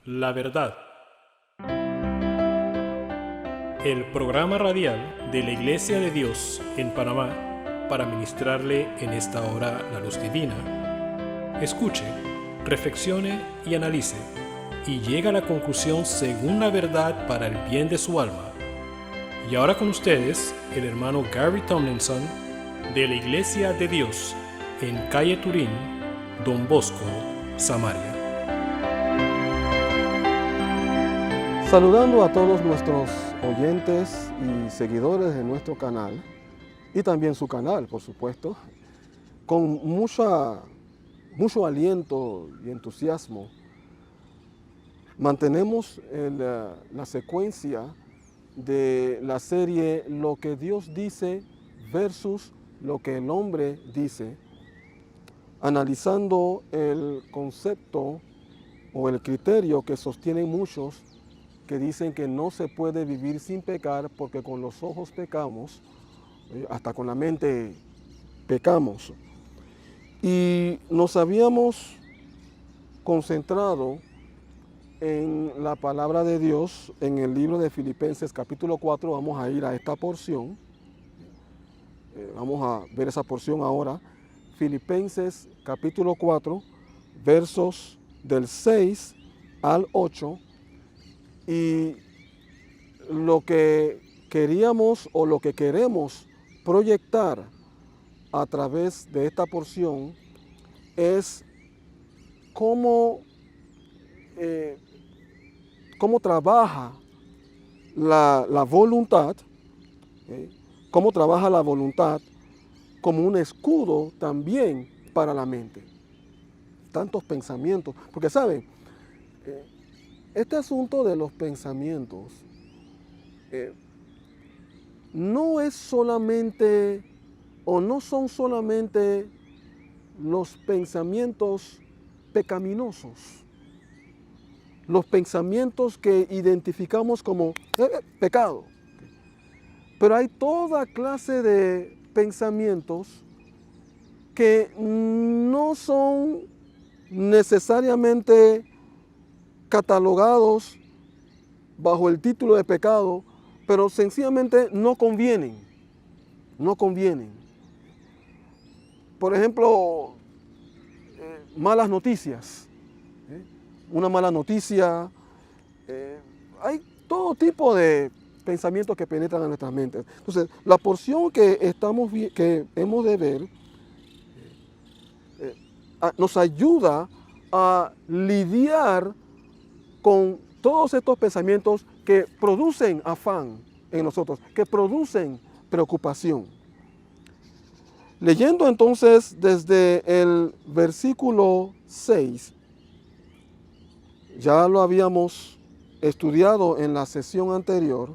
La verdad. El programa radial de la Iglesia de Dios en Panamá para ministrarle en esta hora la luz divina. Escuche, reflexione y analice y llegue a la conclusión según la verdad para el bien de su alma. Y ahora con ustedes, el hermano Gary Tomlinson de la Iglesia de Dios en calle Turín, Don Bosco, Samaria. Saludando a todos nuestros oyentes y seguidores de nuestro canal, y también su canal, por supuesto, con mucho aliento y entusiasmo, mantenemos la secuencia de la serie Lo que Dios dice versus lo que el hombre dice, analizando el concepto o el criterio que sostienen muchos que dicen que no se puede vivir sin pecar porque con los ojos pecamos, hasta con la mente pecamos. Y nos habíamos concentrado en la palabra de Dios en el libro de Filipenses capítulo 4. Vamos a ir a esta porción. Vamos a ver esa porción ahora. Filipenses capítulo 4, versos del 6 al 8. Y lo que queríamos o lo que queremos proyectar a través de esta porción es cómo trabaja la voluntad, cómo trabaja la voluntad como un escudo también para la mente. Tantos pensamientos, porque saben, este asunto de los pensamientos no es solamente o no son solamente los pensamientos pecaminosos, los pensamientos que identificamos como pecado, pero hay toda clase de pensamientos que no son necesariamente catalogados bajo el título de pecado, pero sencillamente no convienen. Por ejemplo, malas noticias. Una mala noticia. Hay todo tipo de pensamientos que penetran en nuestras mentes. Entonces, la porción que hemos de ver nos ayuda a lidiar con todos estos pensamientos que producen afán en nosotros, que producen preocupación. Leyendo entonces desde el versículo 6, ya lo habíamos estudiado en la sesión anterior,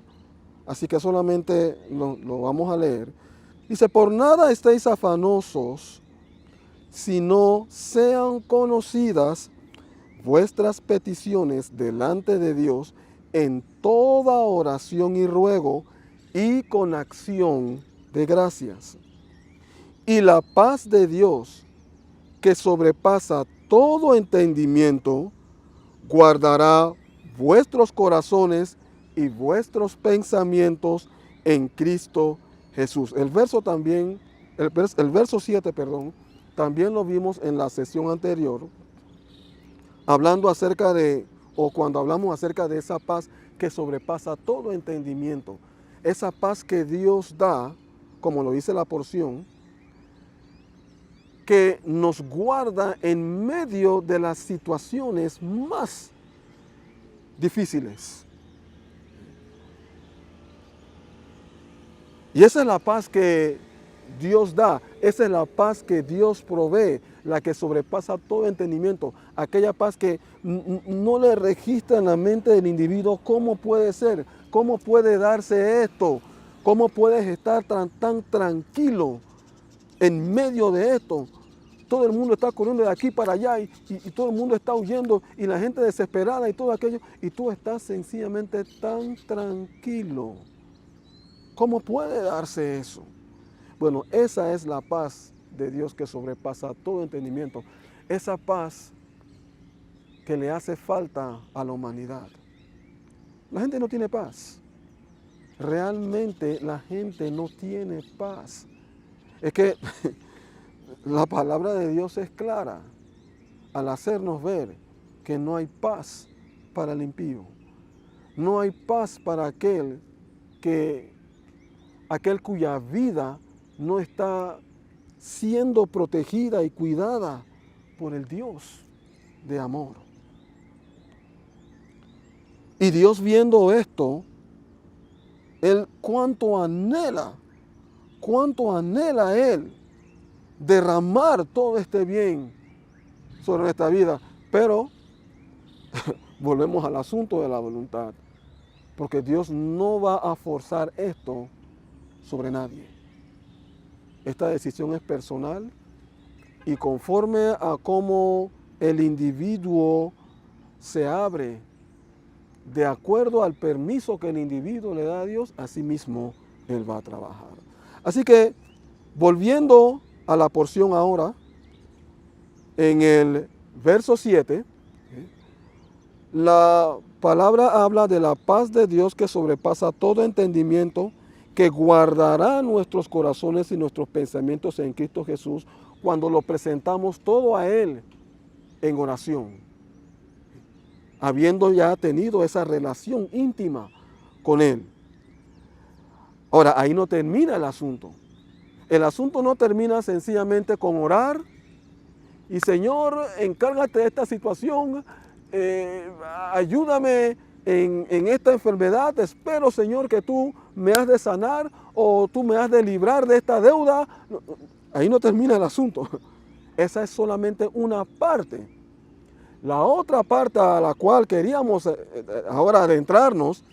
así que solamente lo vamos a leer. Dice: por nada estéis afanosos, sino sean conocidas vuestras peticiones delante de Dios en toda oración y ruego y con acción de gracias. Y la paz de Dios, que sobrepasa todo entendimiento, guardará vuestros corazones y vuestros pensamientos en Cristo Jesús. El verso 7, también lo vimos en la sesión anterior, hablando acerca de, o cuando hablamos acerca de esa paz que sobrepasa todo entendimiento. Esa paz que Dios da, como lo dice la porción, que nos guarda en medio de las situaciones más difíciles. Y esa es la paz que Dios da, esa es la paz que Dios provee, la que sobrepasa todo entendimiento, aquella paz que no le registra en la mente del individuo cómo puede ser, cómo puede darse esto, cómo puedes estar tan tranquilo en medio de esto. Todo el mundo está corriendo de aquí para allá y todo el mundo está huyendo y la gente desesperada y todo aquello, y tú estás sencillamente tan tranquilo. ¿Cómo puede darse eso? Bueno, esa es la paz de Dios que sobrepasa todo entendimiento. Esa paz que le hace falta a la humanidad. La gente no tiene paz. Realmente la gente no tiene paz. Es que la palabra de Dios es clara al hacernos ver que no hay paz para el impío. No hay paz para aquel cuya vida no está siendo protegida y cuidada por el Dios de amor. Y Dios, viendo esto, Él cuánto anhela Él derramar todo este bien sobre nuestra vida. Pero volvemos al asunto de la voluntad, porque Dios no va a forzar esto sobre nadie. Esta decisión es personal y conforme a cómo el individuo se abre de acuerdo al permiso que el individuo le da a Dios, así mismo Él va a trabajar. Así que, volviendo a la porción ahora, en el verso 7, la palabra habla de la paz de Dios que sobrepasa todo entendimiento, que guardará nuestros corazones y nuestros pensamientos en Cristo Jesús cuando lo presentamos todo a Él en oración, habiendo ya tenido esa relación íntima con Él. Ahora, ahí no termina el asunto. El asunto no termina sencillamente con orar y Señor, encárgate de esta situación, ayúdame en esta enfermedad, espero Señor que tú me has de sanar o tú me has de librar de esta deuda. Ahí no termina el asunto. Esa es solamente una parte. La otra parte a la cual queríamos ahora adentrarnos,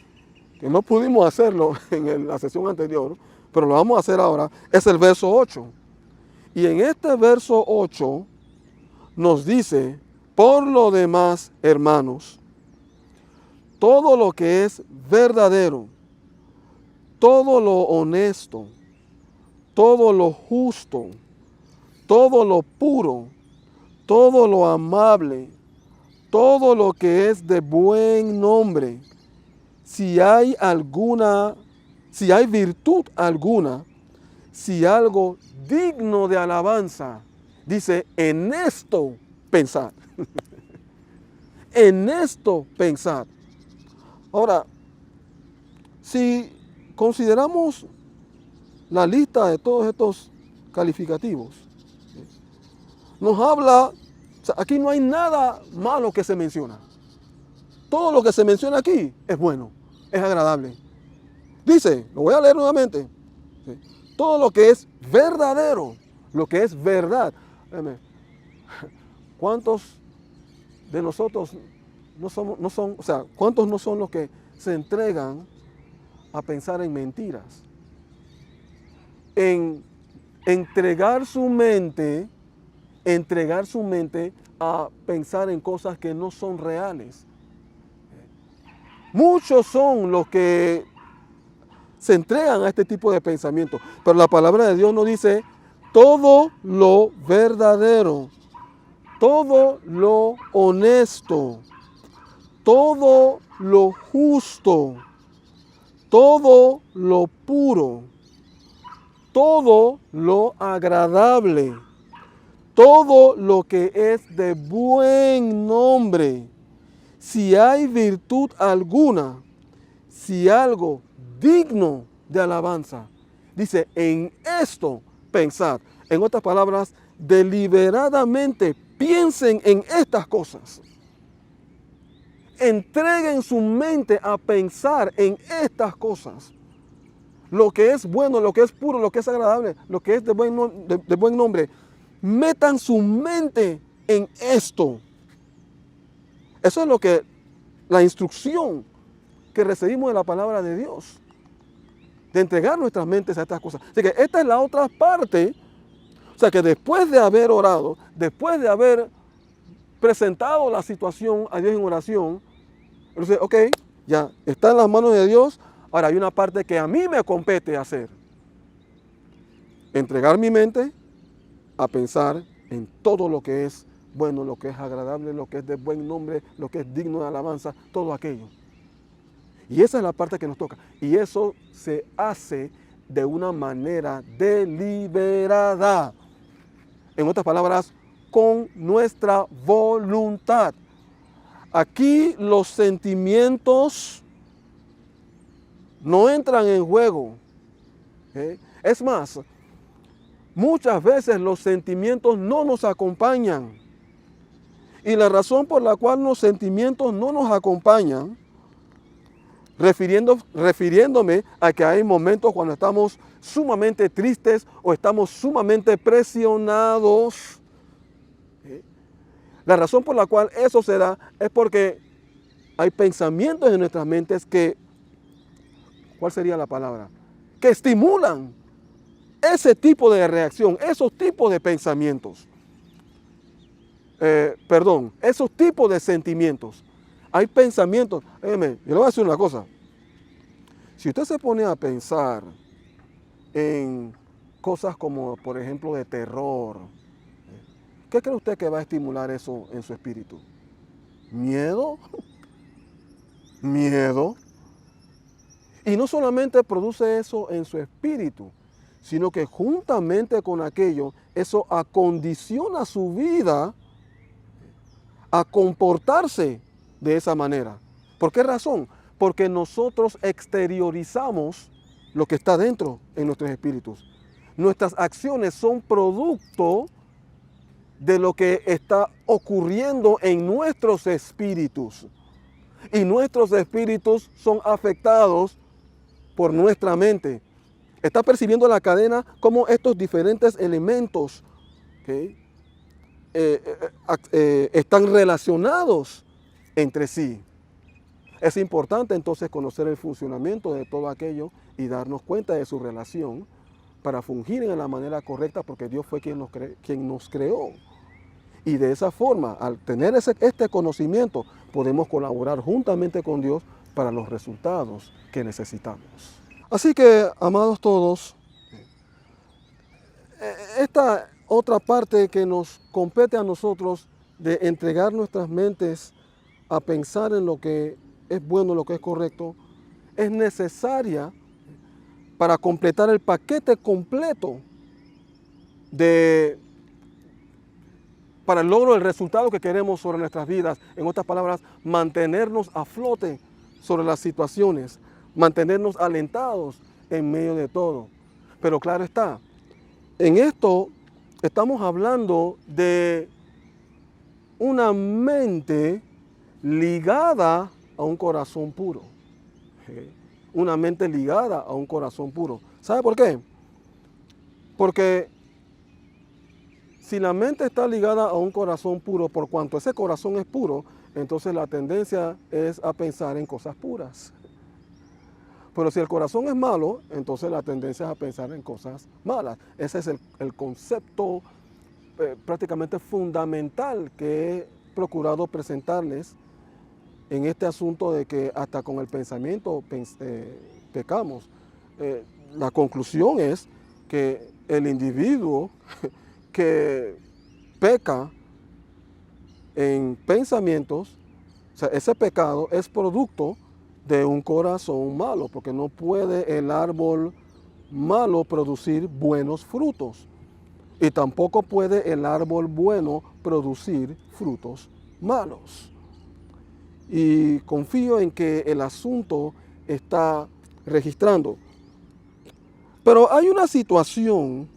que no pudimos hacerlo en la sesión anterior, pero lo vamos a hacer ahora, es el verso 8. Y en este verso 8 nos dice, por lo demás, hermanos, todo lo que es verdadero, todo lo honesto, todo lo justo, todo lo puro, todo lo amable, todo lo que es de buen nombre, si hay virtud alguna, si algo digno de alabanza, dice, en esto pensad. En esto pensad. Ahora, si consideramos la lista de todos estos calificativos, nos habla, o sea, aquí no hay nada malo que se menciona. Todo lo que se menciona aquí es bueno, es agradable. Dice, lo voy a leer nuevamente, todo lo que es verdadero, lo que es verdad. ¿Cuántos de nosotros cuántos no son los que se entregan a pensar en mentiras? En entregar su mente a pensar en cosas que no son reales. Muchos son los que se entregan a este tipo de pensamiento, pero la palabra de Dios nos dice todo lo verdadero, todo lo honesto, todo lo justo, todo lo puro, todo lo agradable, todo lo que es de buen nombre, si hay virtud alguna, si algo digno de alabanza, dice, en esto pensad. En otras palabras, deliberadamente piensen en estas cosas. Entreguen su mente a pensar en estas cosas. Lo que es bueno, lo que es puro, lo que es agradable, lo que es de buen nombre. Metan su mente en esto. Eso es lo que la instrucción que recibimos de la palabra de Dios, de entregar nuestras mentes a estas cosas. Así que esta es la otra parte. O sea que después de haber orado, después de haber presentado la situación a Dios en oración, entonces, ok, ya está en las manos de Dios. Ahora hay una parte que a mí me compete hacer. Entregar mi mente a pensar en todo lo que es bueno, lo que es agradable, lo que es de buen nombre, lo que es digno de alabanza, todo aquello. Y esa es la parte que nos toca. Y eso se hace de una manera deliberada. En otras palabras, con nuestra voluntad. Aquí los sentimientos no entran en juego. Es más, muchas veces los sentimientos no nos acompañan. Y la razón por la cual los sentimientos no nos acompañan, refiriéndome a que hay momentos cuando estamos sumamente tristes o estamos sumamente presionados. La razón por la cual eso se da es porque hay pensamientos en nuestras mentes que, ¿cuál sería la palabra? Que estimulan ese tipo de reacción, esos tipos de pensamientos. Esos tipos de sentimientos. Hay pensamientos. Yo le voy a decir una cosa. Si usted se pone a pensar en cosas como, por ejemplo, de terror, ¿qué cree usted que va a estimular eso en su espíritu? ¿Miedo? ¿Miedo? Y no solamente produce eso en su espíritu, sino que juntamente con aquello, eso acondiciona su vida a comportarse de esa manera. ¿Por qué razón? Porque nosotros exteriorizamos lo que está dentro en nuestros espíritus. Nuestras acciones son producto de lo que está ocurriendo en nuestros espíritus. Y nuestros espíritus son afectados por nuestra mente. Está percibiendo la cadena como estos diferentes elementos están relacionados entre sí. Es importante entonces conocer el funcionamiento de todo aquello y darnos cuenta de su relación para fungir en la manera correcta, porque Dios fue quien nos creó. Y de esa forma, al tener este conocimiento, podemos colaborar juntamente con Dios para los resultados que necesitamos. Así que, amados todos, esta otra parte que nos compete a nosotros de entregar nuestras mentes a pensar en lo que es bueno, lo que es correcto, es necesaria para completar el paquete completo para el logro del resultado que queremos sobre nuestras vidas. En otras palabras, mantenernos a flote sobre las situaciones, mantenernos alentados en medio de todo. Pero claro está, en esto estamos hablando de una mente ligada a un corazón puro. Una mente ligada a un corazón puro. ¿Sabe por qué? Porque si la mente está ligada a un corazón puro, por cuanto ese corazón es puro, entonces la tendencia es a pensar en cosas puras. Pero si el corazón es malo, entonces la tendencia es a pensar en cosas malas. Ese es el concepto prácticamente fundamental que he procurado presentarles en este asunto de que hasta con el pensamiento pecamos. La conclusión es que el individuo que peca en pensamientos, o sea, ese pecado es producto de un corazón malo, porque no puede el árbol malo producir buenos frutos. Y tampoco puede el árbol bueno producir frutos malos. Y confío en que el asunto está registrando. Pero hay una situación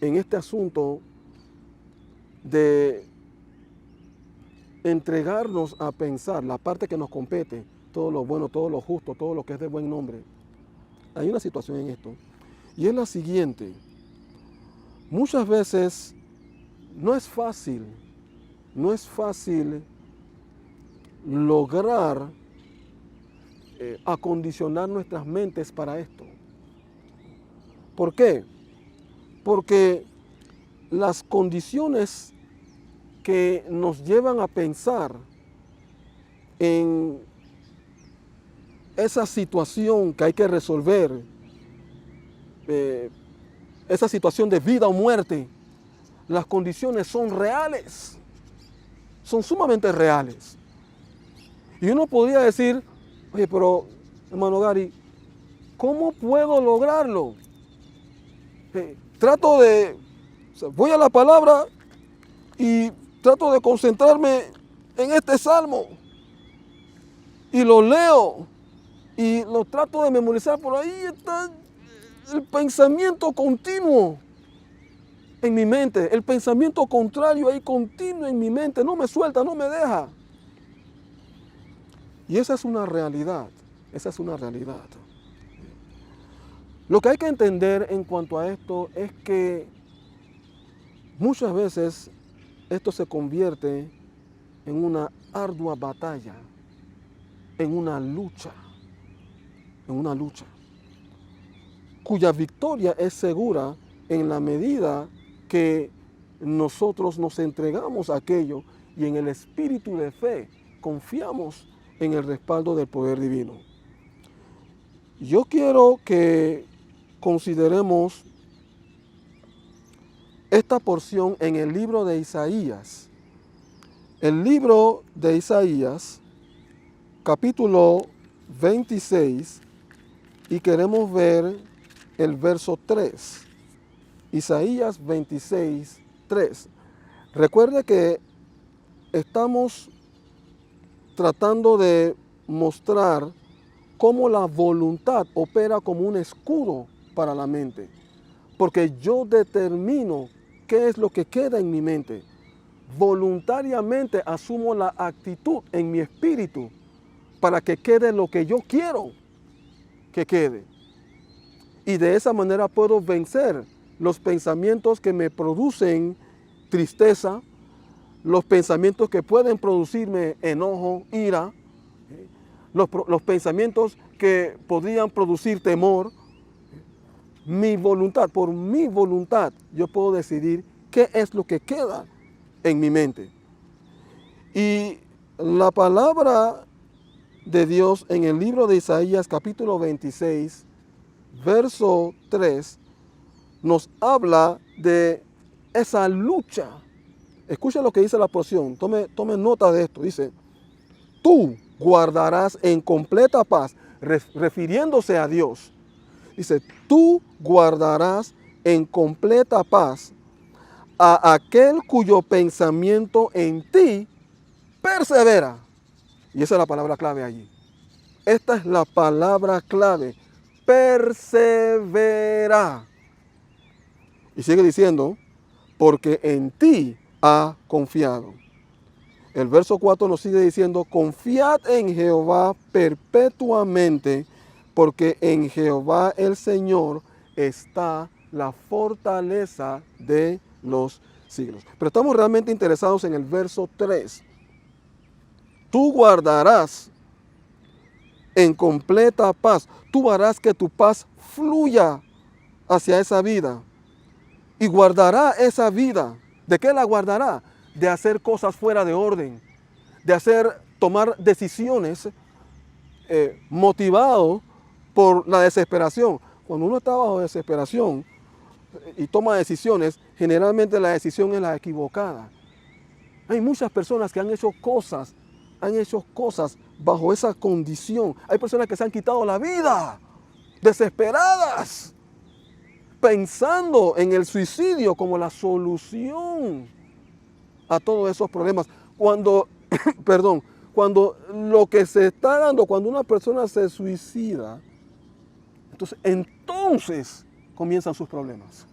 en este asunto de entregarnos a pensar, la parte que nos compete, todo lo bueno, todo lo justo, todo lo que es de buen nombre. Hay una situación en esto, y es la siguiente. Muchas veces no es fácil lograr acondicionar nuestras mentes para esto. ¿Por qué? Porque las condiciones que nos llevan a pensar en esa situación que hay que resolver, esa situación de vida o muerte, las condiciones son reales, son sumamente reales. Y uno podría decir, oye, pero hermano Gary, ¿cómo puedo lograrlo? Voy a la palabra y trato de concentrarme en este salmo y lo leo y lo trato de memorizar. Por ahí está el pensamiento continuo en mi mente, el pensamiento contrario ahí continuo en mi mente, no me suelta, no me deja. Y esa es una realidad, esa es una realidad. Lo que hay que entender en cuanto a esto es que muchas veces esto se convierte en una ardua batalla, en una lucha, cuya victoria es segura en la medida que nosotros nos entregamos a aquello y en el espíritu de fe confiamos en el respaldo del poder divino. Yo quiero que consideremos esta porción en el libro de Isaías. El libro de Isaías, capítulo 26, y queremos ver el verso 3. Isaías 26, 3. Recuerde que estamos tratando de mostrar cómo la voluntad opera como un escudo para la mente. Porque yo determino qué es lo que queda en mi mente. Voluntariamente asumo la actitud en mi espíritu para que quede lo que yo quiero que quede. Y de esa manera puedo vencer los pensamientos que me producen tristeza, los pensamientos que pueden producirme enojo, ira, los pensamientos que podrían producir temor. Mi voluntad, por mi voluntad, yo puedo decidir qué es lo que queda en mi mente. Y la palabra de Dios en el libro de Isaías, capítulo 26, verso 3, nos habla de esa lucha. Escucha lo que dice la porción, tome nota de esto. Dice, tú guardarás en completa paz, refiriéndose a Dios. Dice, tú guardarás en completa paz a aquel cuyo pensamiento en ti persevera. Y esa es la palabra clave allí. Esta es la palabra clave. Persevera. Y sigue diciendo, porque en ti ha confiado. El verso 4 nos sigue diciendo, confiad en Jehová perpetuamente, porque en Jehová el Señor está la fortaleza de los siglos. Pero estamos realmente interesados en el verso 3. Tú guardarás en completa paz. Tú harás que tu paz fluya hacia esa vida. Y guardará esa vida. ¿De qué la guardará? De hacer cosas fuera de orden. De tomar decisiones motivado por la desesperación. Cuando uno está bajo desesperación y toma decisiones, generalmente la decisión es la equivocada. Hay muchas personas que han hecho cosas bajo esa condición. Hay personas que se han quitado la vida, desesperadas, pensando en el suicidio como la solución a todos esos problemas. Cuando lo que se está dando, cuando una persona se suicida, entonces comienzan sus problemas.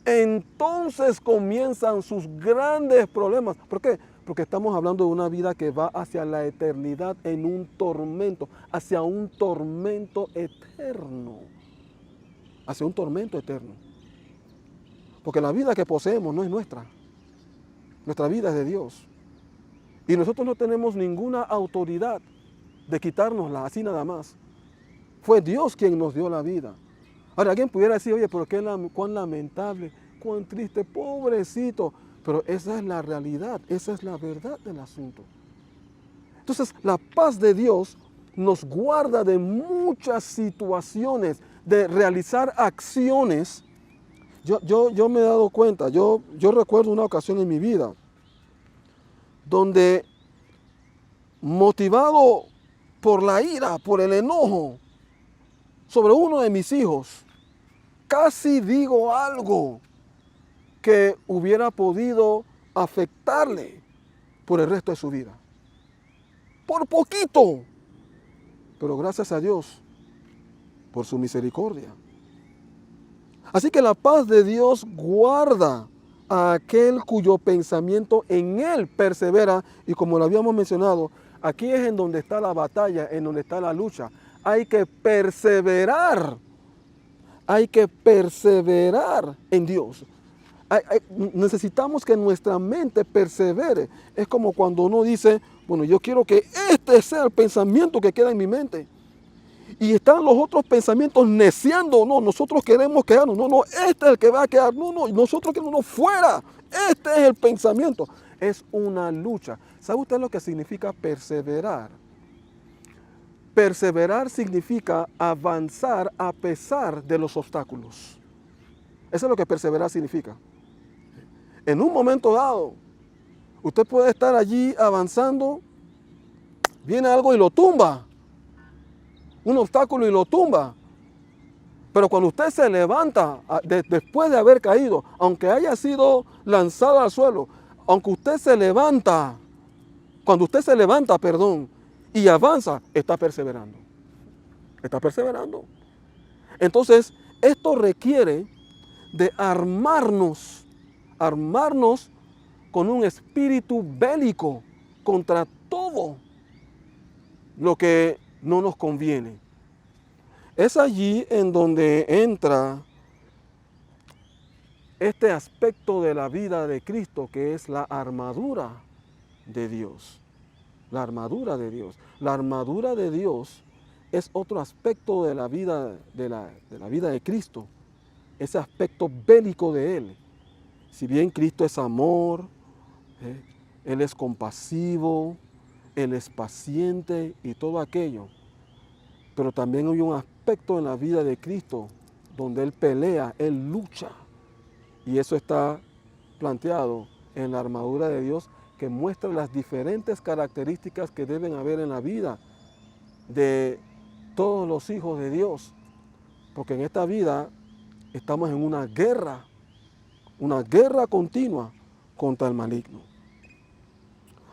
Entonces comienzan sus grandes problemas. ¿Por qué? Porque estamos hablando de una vida que va hacia la eternidad en un tormento, hacia un tormento eterno. Hacia un tormento eterno. Porque la vida que poseemos no es nuestra. Nuestra vida es de Dios. Y nosotros no tenemos ninguna autoridad de quitárnosla así nada más. Fue Dios quien nos dio la vida. Ahora, alguien pudiera decir, oye, pero cuán lamentable, cuán triste, pobrecito. Pero esa es la realidad, esa es la verdad del asunto. Entonces, la paz de Dios nos guarda de muchas situaciones, de realizar acciones Yo me he dado cuenta, yo recuerdo una ocasión en mi vida donde, motivado por la ira, por el enojo sobre uno de mis hijos, casi digo algo que hubiera podido afectarle por el resto de su vida. Por poquito. Pero gracias a Dios por su misericordia. Así que la paz de Dios guarda a aquel cuyo pensamiento en Él persevera. Y como lo habíamos mencionado, aquí es en donde está la batalla, en donde está la lucha. Hay que perseverar. Hay que perseverar en Dios. Necesitamos que nuestra mente persevere. Es como cuando uno dice, bueno, yo quiero que este sea el pensamiento que queda en mi mente. Y están los otros pensamientos neciando, no, nosotros queremos quedarnos, no, este es el que va a quedar, no, nosotros queremos fuera, este es el pensamiento. Es una lucha. ¿Sabe usted lo que significa perseverar? Perseverar significa avanzar a pesar de los obstáculos. Eso es lo que perseverar significa. En un momento dado, usted puede estar allí avanzando, viene algo y lo tumba. Un obstáculo y lo tumba. Pero cuando usted se levanta después de haber caído, aunque haya sido lanzado al suelo, aunque usted se levanta, cuando usted se levanta, y avanza, está perseverando. Está perseverando. Entonces, esto requiere de armarnos con un espíritu bélico contra todo lo que no nos conviene. Es allí en donde entra este aspecto de la vida de Cristo, que es la armadura de Dios. La armadura de Dios. La armadura de Dios es otro aspecto de la vida de la vida de Cristo. Ese aspecto bélico de Él. Si bien Cristo es amor, Él es compasivo, Él es paciente y todo aquello. Pero también hay un aspecto en la vida de Cristo donde Él pelea, Él lucha. Y eso está planteado en la armadura de Dios, que muestra las diferentes características que deben haber en la vida de todos los hijos de Dios. Porque en esta vida estamos en una guerra continua contra el maligno.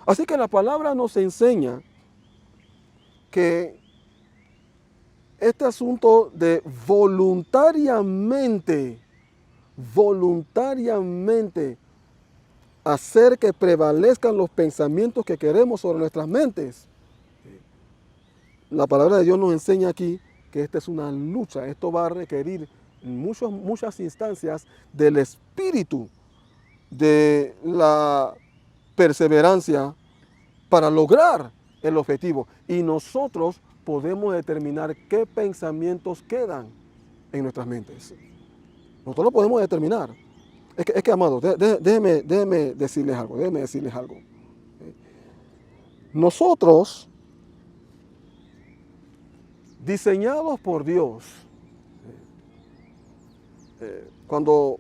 Así que la palabra nos enseña que este asunto de voluntariamente hacer que prevalezcan los pensamientos que queremos sobre nuestras mentes. La palabra de Dios nos enseña aquí que esta es una lucha. Esto va a requerir en muchas instancias del espíritu de la perseverancia para lograr el objetivo. Y nosotros podemos determinar qué pensamientos quedan en nuestras mentes. Nosotros lo podemos determinar. Es que amados, déjeme decirles algo. Nosotros, diseñados por Dios, cuando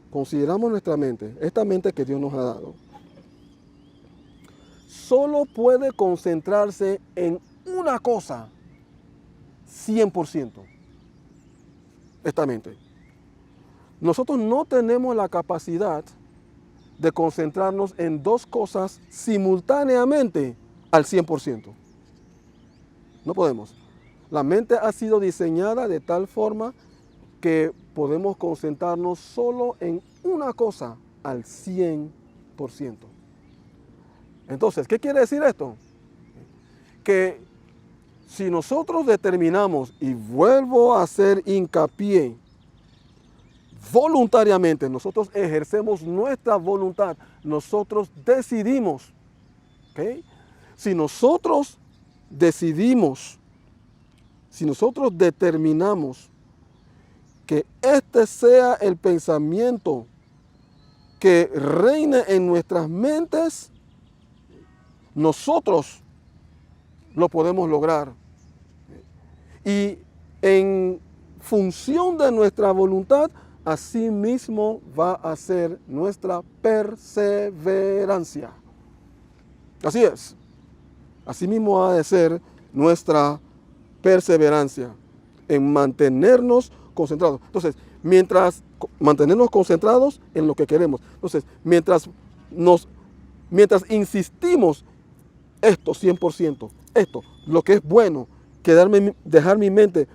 consideramos nuestra mente, esta mente que Dios nos ha dado, solo puede concentrarse en una cosa 100%. Esta mente. Nosotros no tenemos la capacidad de concentrarnos en dos cosas simultáneamente al 100%. No podemos. La mente ha sido diseñada de tal forma que podemos concentrarnos solo en una cosa al 100%. Entonces, ¿qué quiere decir esto? Que si nosotros determinamos, y vuelvo a hacer hincapié, voluntariamente, nosotros ejercemos nuestra voluntad, nosotros decidimos, ¿okay? Si nosotros decidimos, si nosotros determinamos que este sea el pensamiento que reine en nuestras mentes, nosotros lo podemos lograr. Y en función de nuestra voluntad, así mismo va a ser nuestra perseverancia. Así es. Así mismo ha de ser nuestra perseverancia en mantenernos concentrados. Entonces, mantenernos concentrados en lo que queremos. Entonces, mientras insistimos esto 100%, esto, lo que es bueno, dejar mi mente,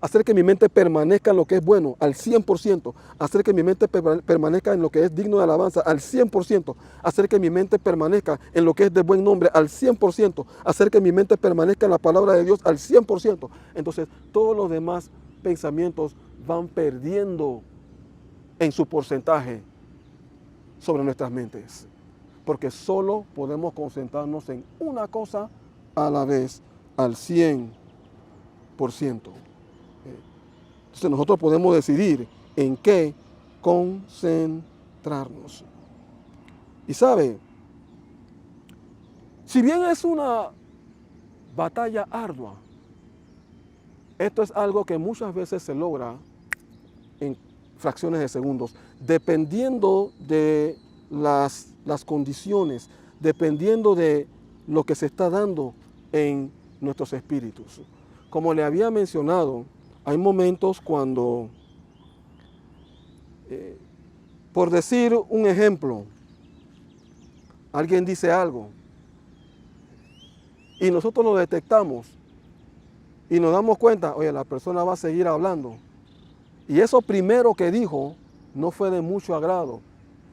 hacer que mi mente permanezca en lo que es bueno al 100%, hacer que mi mente permanezca en lo que es digno de alabanza al 100%, hacer que mi mente permanezca en lo que es de buen nombre al 100%, hacer que mi mente permanezca en la palabra de Dios al 100%. Entonces, todos los demás pensamientos van perdiendo en su porcentaje sobre nuestras mentes, porque solo podemos concentrarnos en una cosa a la vez, al 100%. Entonces nosotros podemos decidir en qué concentrarnos. Y sabe, si bien es una batalla ardua, esto es algo que muchas veces se logra en fracciones de segundos, dependiendo de las condiciones, dependiendo de lo que se está dando en nuestros espíritus. Como le había mencionado, hay momentos cuando, por decir un ejemplo, alguien dice algo y nosotros lo detectamos y nos damos cuenta, oye, la persona va a seguir hablando. Y eso primero que dijo no fue de mucho agrado.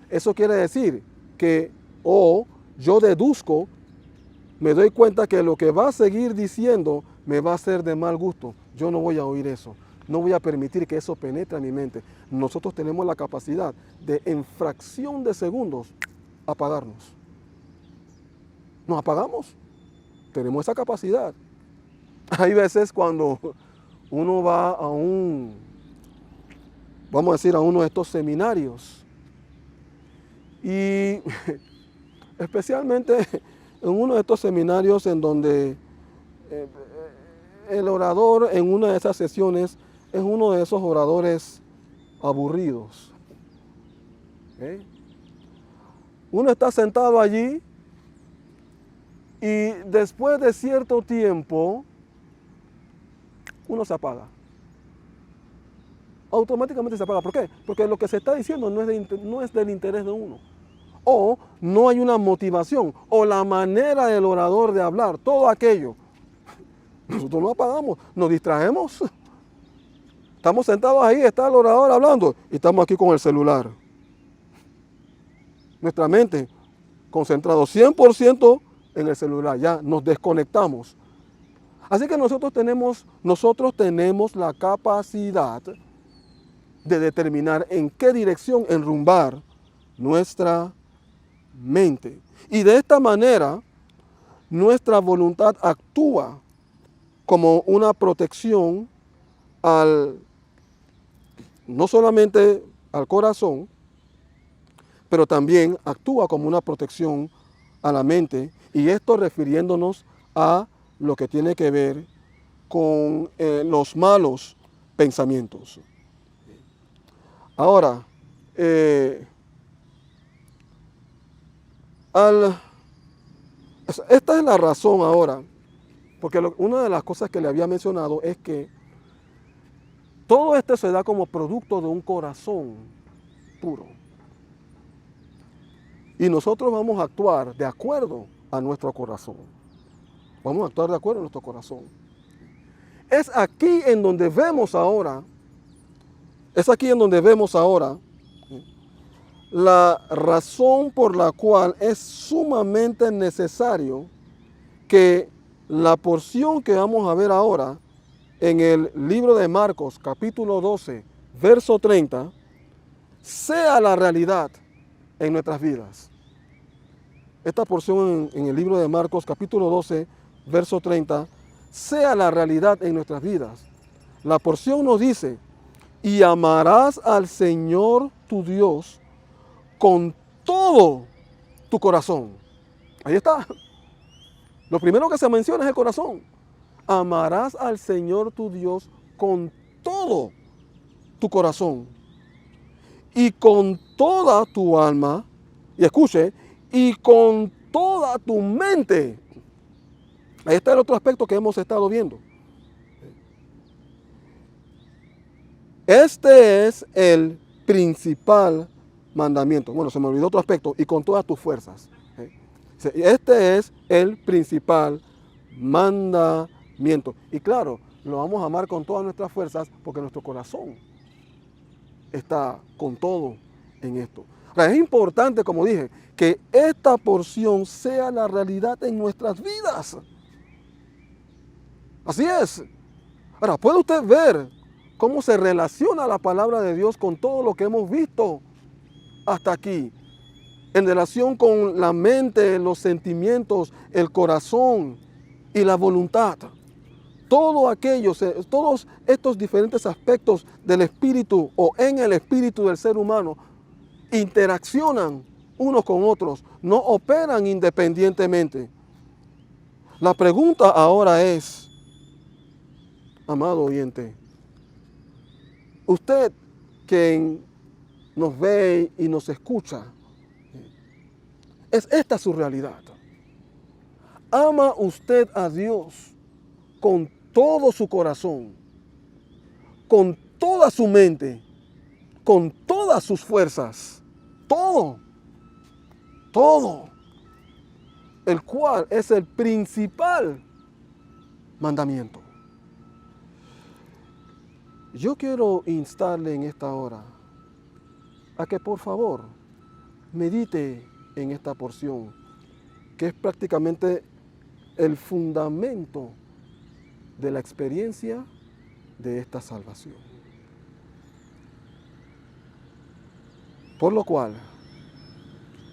Eso quiere decir que, yo deduzco, me doy cuenta que lo que va a seguir diciendo me va a ser de mal gusto. Yo no voy a oír eso. No voy a permitir que eso penetre en mi mente. Nosotros tenemos la capacidad de, en fracción de segundos, apagarnos. ¿Nos apagamos? Tenemos esa capacidad. Hay veces cuando uno va a vamos a decir, a uno de estos seminarios, y especialmente en uno de estos seminarios en donde el orador en una de esas sesiones es uno de esos oradores aburridos. Uno está sentado allí y después de cierto tiempo uno se apaga. Automáticamente se apaga. ¿Por qué? Porque lo que se está diciendo no es del interés de uno. O no hay una motivación, o la manera del orador de hablar, todo aquello. Nosotros no apagamos, nos distraemos. Estamos sentados ahí, está el orador hablando y estamos aquí con el celular. Nuestra mente concentrado 100% en el celular, ya nos desconectamos. Así que nosotros tenemos la capacidad de determinar en qué dirección enrumbar nuestra mente. Y de esta manera, nuestra voluntad actúa como una protección no solamente al corazón, pero también actúa como una protección a la mente, y esto refiriéndonos a lo que tiene que ver con los malos pensamientos. Ahora, esta es la razón ahora, porque una de las cosas que le había mencionado es que todo esto se da como producto de un corazón puro. Y nosotros vamos a actuar de acuerdo a nuestro corazón. Vamos a actuar de acuerdo a nuestro corazón. Es aquí en donde vemos ahora la razón por la cual es sumamente necesario que la porción que vamos a ver ahora en el libro de Marcos, capítulo 12, verso 30, sea la realidad en nuestras vidas. Esta porción en el libro de Marcos, capítulo 12, verso 30, sea la realidad en nuestras vidas. La porción nos dice, y amarás al Señor tu Dios con todo tu corazón. Ahí está. Lo primero que se menciona es el corazón. Amarás al Señor tu Dios con todo tu corazón y con toda tu alma, y escuche, y con toda tu mente. Ahí está el otro aspecto que hemos estado viendo. Este es el principal mandamiento. Bueno, se me olvidó otro aspecto, y con todas tus fuerzas. Este es el principal mandamiento. Y claro, lo vamos a amar con todas nuestras fuerzas porque nuestro corazón está con todo en esto. Ahora, es importante, como dije, que esta porción sea la realidad en nuestras vidas. Así es. Ahora, ¿puede usted ver cómo se relaciona la palabra de Dios con todo lo que hemos visto hasta aquí? En relación con la mente, los sentimientos, el corazón y la voluntad. Todos estos diferentes aspectos del espíritu o en el espíritu del ser humano interaccionan unos con otros, no operan independientemente. La pregunta ahora es, amado oyente, usted quien nos ve y nos escucha, ¿es esta su realidad? ¿Ama usted a Dios con todo su corazón, con toda su mente, con todas sus fuerzas? Todo, el cual es el principal mandamiento. Yo quiero instarle en esta hora a que por favor medite en esta porción, que es prácticamente el fundamento de la experiencia de esta salvación. Por lo cual,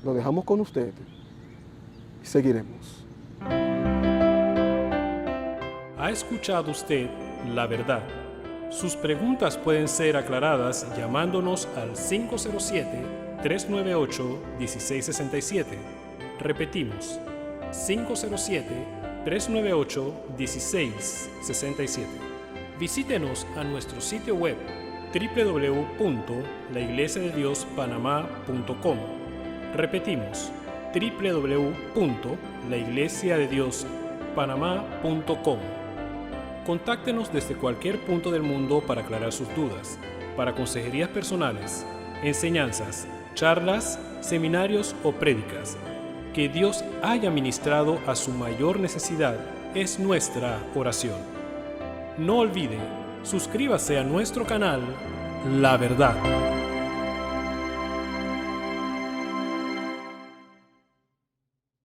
lo dejamos con usted y seguiremos. ¿Ha escuchado usted la verdad? Sus preguntas pueden ser aclaradas llamándonos al 507-398-1667. Repetimos, 507-398-1667. Visítenos a nuestro sitio web www.laiglesiadediospanamá.com. Repetimos, www.laiglesiadediospanamá.com. Contáctenos desde cualquier punto del mundo para aclarar sus dudas, para consejerías personales, enseñanzas, charlas, seminarios o prédicas. Que Dios haya ministrado a su mayor necesidad es nuestra oración. No olvide, suscríbase a nuestro canal La Verdad.